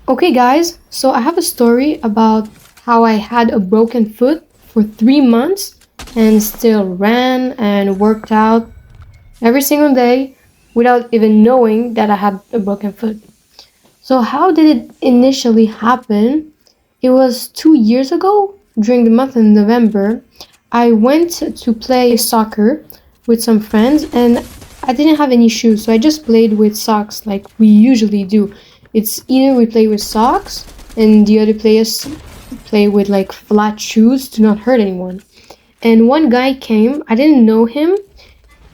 Okay, guys, so I have a story about how I had a broken foot for 3 months and still ran and worked out every single day without even knowing that I had a broken foot. So, how did it initially happen? It was 2 years ago during the month of November. I went to play soccer with some friends and I didn't have any shoes, so I just played with socks like we usually do. It's either we play with socks and the other players play with like flat shoes to not hurt anyone. And one guy came, I didn't know him,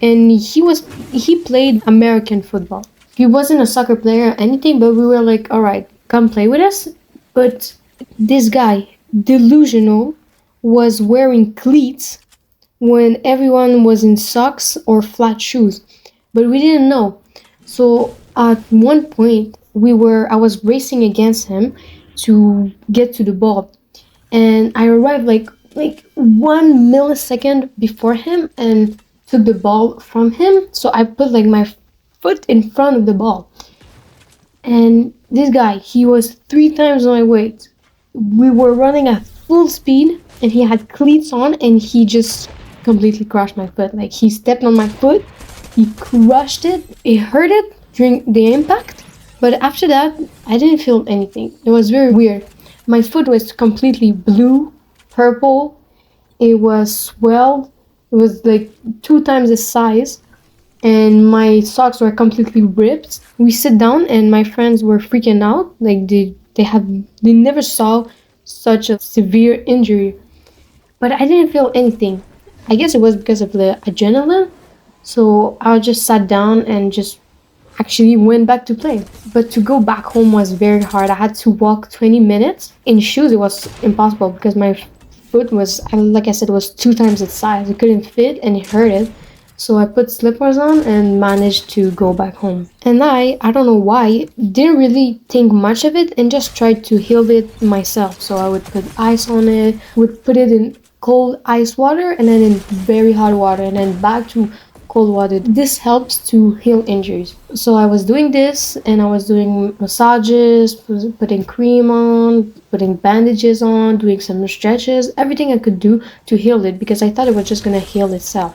and he played American football. He wasn't a soccer player or anything, but we were like, all right, come play with us. But this guy, delusional, was wearing cleats when everyone was in socks or flat shoes. But we didn't know. So at one point, I was racing against him to get to the ball, and I arrived like 1 millisecond before him and took the ball from him. So I put like my foot in front of the ball. And this guy, he was 3 times my weight. We were running at full speed and he had cleats on and he just completely crushed my foot. Like he stepped on my foot, he crushed it. It hurt it during the impact, but after that, I didn't feel anything. It was very weird. My foot was completely blue, purple. It was swelled. It was like 2 times the size, and my socks were completely ripped. We sit down, and my friends were freaking out. Like they never saw such a severe injury, but I didn't feel anything. I guess it was because of the adrenaline. So I just sat down and just actually went back to play. But to go back home was very hard. I had to walk 20 minutes. In shoes, it was impossible because my foot was, like I said, it was 2 times its size. It couldn't fit and it hurted. So I put slippers on and managed to go back home. And I don't know why, didn't really think much of it and just tried to heal it myself. So I would put ice on it, would put it in cold ice water and then in very hot water and then back to cold water. This helps to heal injuries. So I was doing this and I was doing massages, putting cream on, putting bandages on, doing some stretches, everything I could do to heal it because I thought it was just gonna heal itself.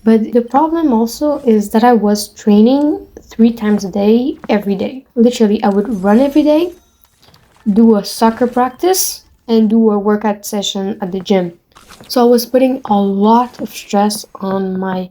But the problem also is that I was training 3 times a day, every day. Literally, I would run every day, do a soccer practice, and do a workout session at the gym. So I was putting a lot of stress on my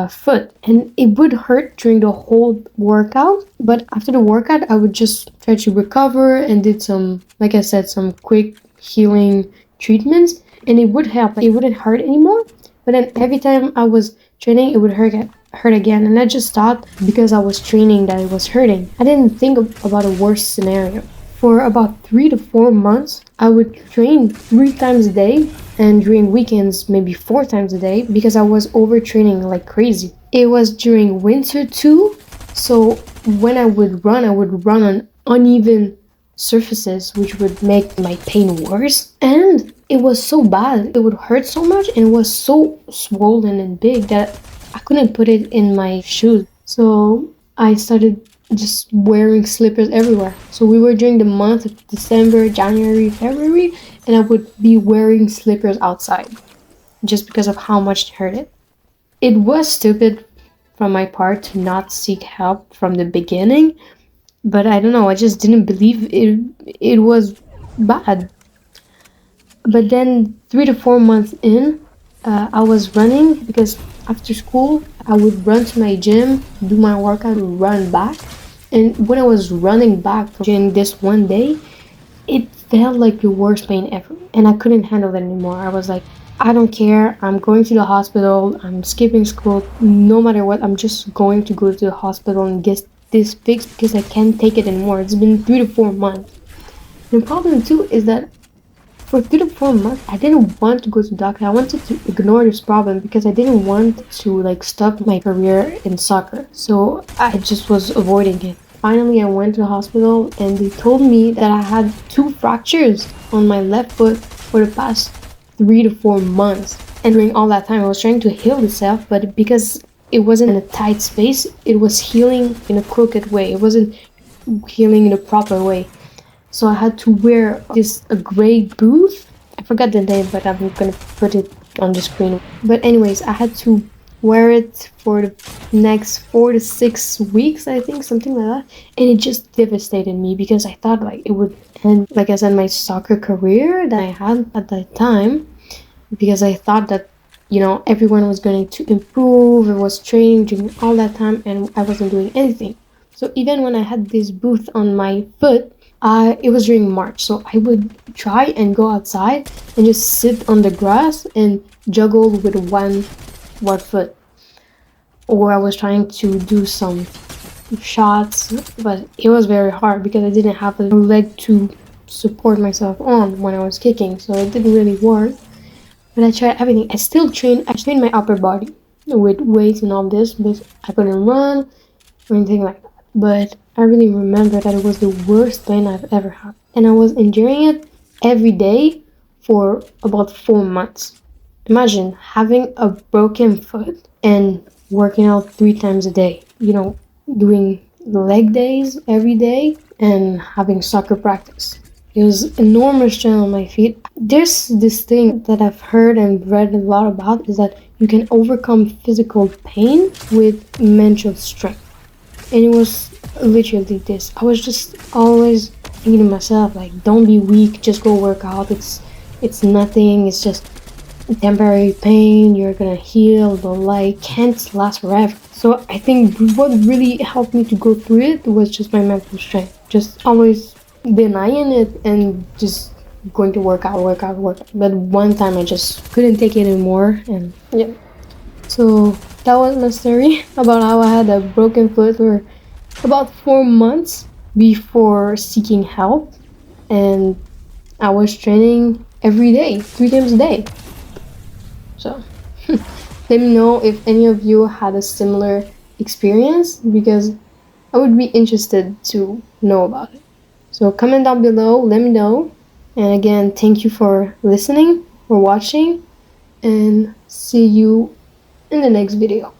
foot, and it would hurt during the whole workout. But after the workout, I would just try to recover and did some, like I said, some quick healing treatments, and it would help. It wouldn't hurt anymore. But then every time I was training, it would hurt again, and I just thought because I was training that it was hurting. I didn't think about a worse scenario. For about 3 to 4 months, I would train 3 times a day, and during weekends, maybe 4 times a day, because I was overtraining like crazy. It was during winter too, so when I would run on uneven surfaces, which would make my pain worse. And it was so bad, it would hurt so much, and it was so swollen and big that I couldn't put it in my shoes. So I started just wearing slippers everywhere. So we were during the month of December, January, February, and I would be wearing slippers outside just because of how much it hurted. It was stupid from my part to not seek help from the beginning, but I don't know, I just didn't believe it was bad. But then 3 to 4 months in, I was running because after school I would run to my gym, do my workout, run back. And when I was running back during this one day, it felt like the worst pain ever. And I couldn't handle it anymore. I was like, I don't care. I'm going to the hospital. I'm skipping school. No matter what, I'm just going to go to the hospital and get this fixed because I can't take it anymore. It's been 3 to 4 months. The problem too is that for 3 to 4 months, I didn't want to go to the doctor. I wanted to ignore this problem because I didn't want to like stop my career in soccer. So I just was avoiding it. Finally, I went to the hospital and they told me that I had 2 fractures on my left foot for the past 3 to 4 months. And during all that time, I was trying to heal itself, but because it wasn't in a tight space, it was healing in a crooked way. It wasn't healing in the proper way. So I had to wear this a gray boot. I forgot the name, but I'm gonna put it on the screen. But anyways, I had to wear it for the next 4 to 6 weeks, I think, something like that. And it just devastated me because I thought like it would end, like I said, my soccer career that I had at that time. Because I thought that, everyone was going to improve, it was training during all that time, and I wasn't doing anything. So even when I had this boot on my foot, it was during March, so I would try and go outside and just sit on the grass and juggle with one foot. Or I was trying to do some shots, but it was very hard because I didn't have a leg to support myself on when I was kicking, so it didn't really work. But I tried everything. I trained my upper body with weights and all this, but I couldn't run or anything like that. But I really remember that it was the worst pain I've ever had. And I was enduring it every day for about 4 months. Imagine having a broken foot and working out 3 times a day, doing leg days every day and having soccer practice. It was enormous strain on my feet. There's this thing that I've heard and read a lot about is that you can overcome physical pain with mental strength. And it was literally this. I was just always thinking to myself, like, don't be weak, just go work out. It's nothing, it's just temporary pain, you're gonna heal, but like can't last forever. So I think what really helped me to go through it was just my mental strength. Just always denying it and just going to work out, work out, work out. But one time I just couldn't take it anymore, and yeah. So that was my story about how I had a broken foot for about 4 months before seeking help, and I was training every day, 3 times a day. So let me know if any of you had a similar experience because I would be interested to know about it. So comment down below, let me know. And again, thank you for listening, for watching, and see you in the next video.